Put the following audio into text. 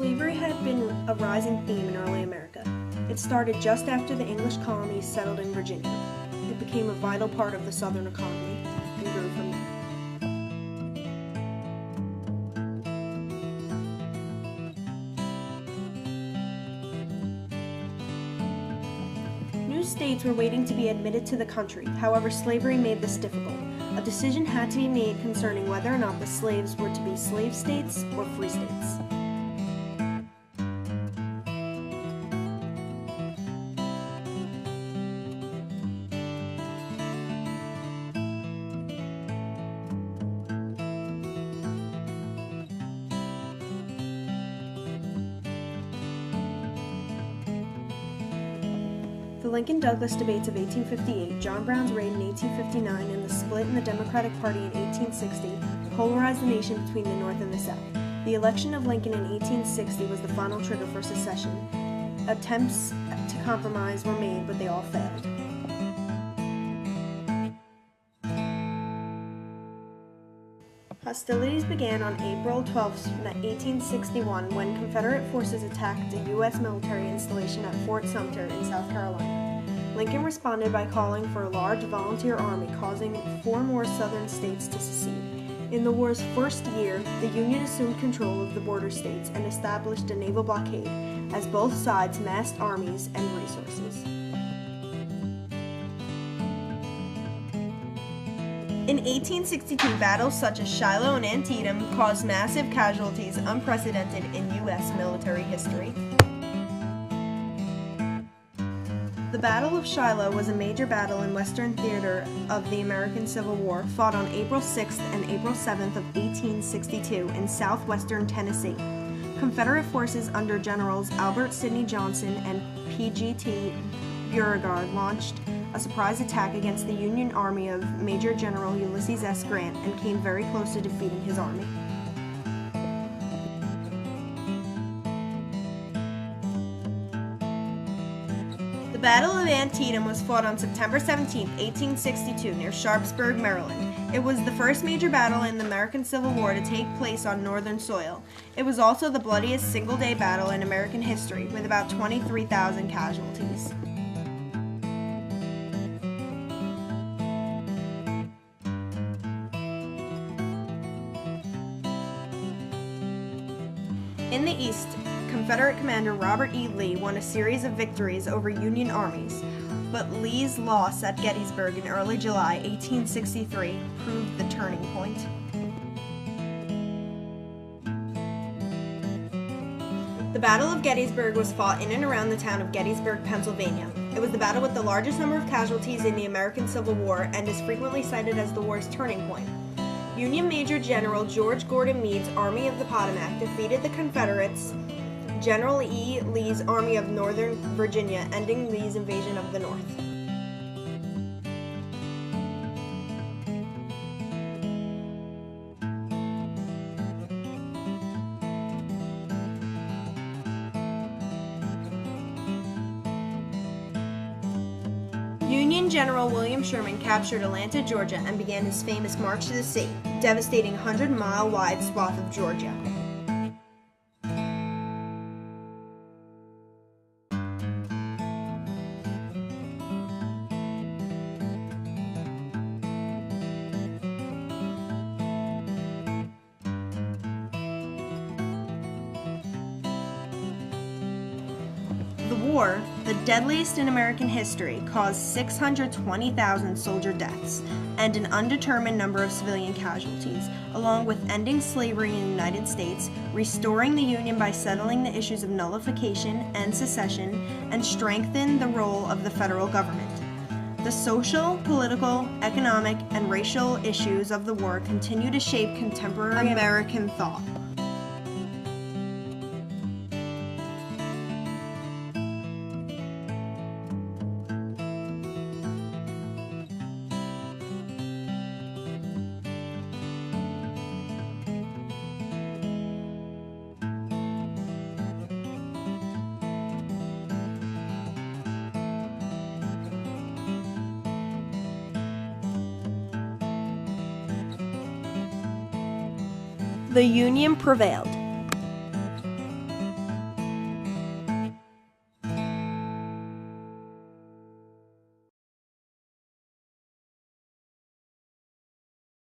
Slavery had been a rising theme in early America. It started just after the English colonies settled in Virginia. It became a vital part of the Southern economy and grew from there. New states were waiting to be admitted to the country. However, slavery made this difficult. A decision had to be made concerning whether or not the slaves were to be slave states or free states. The Lincoln-Douglas debates of 1858, John Brown's raid in 1859, and the split in the Democratic Party in 1860 polarized the nation between the North and the South. The election of Lincoln in 1860 was the final trigger for secession. Attempts to compromise were made, but they all failed. Hostilities began on April 12, 1861, when Confederate forces attacked a U.S. military installation at Fort Sumter in South Carolina. Lincoln responded by calling for a large volunteer army, causing 4 more southern states to secede. In the war's first year, the Union assumed control of the border states and established a naval blockade, as both sides massed armies and resources. In 1862, battles such as Shiloh and Antietam caused massive casualties unprecedented in U.S. military history. The Battle of Shiloh was a major battle in Western theater of the American Civil War, fought on April 6th and April 7th of 1862 in southwestern Tennessee. Confederate forces under Generals Albert Sidney Johnston and P.G.T. Beauregard launched a surprise attack against the Union Army of Major General Ulysses S. Grant and came very close to defeating his army. The Battle of Antietam was fought on September 17, 1862, near Sharpsburg, Maryland. It was the first major battle in the American Civil War to take place on northern soil. It was also the bloodiest single-day battle in American history, with about 23,000 casualties. In the East, Confederate commander Robert E. Lee won a series of victories over Union armies, but Lee's loss at Gettysburg in early July 1863 proved the turning point. The Battle of Gettysburg was fought in and around the town of Gettysburg, Pennsylvania. It was the battle with the largest number of casualties in the American Civil War and is frequently cited as the war's turning point. Union Major General George Gordon Meade's Army of the Potomac defeated the Confederates' General E. Lee's Army of Northern Virginia, ending Lee's invasion of the North. Union General William Sherman captured Atlanta, Georgia, and began his famous March to the Sea, devastating a 100-mile-wide swath of Georgia. The war, the deadliest in American history, caused 620,000 soldier deaths and an undetermined number of civilian casualties, along with ending slavery in the United States, restoring the Union by settling the issues of nullification and secession, and strengthened the role of the federal government. The social, political, economic, and racial issues of the war continue to shape contemporary American thought. The Union prevailed.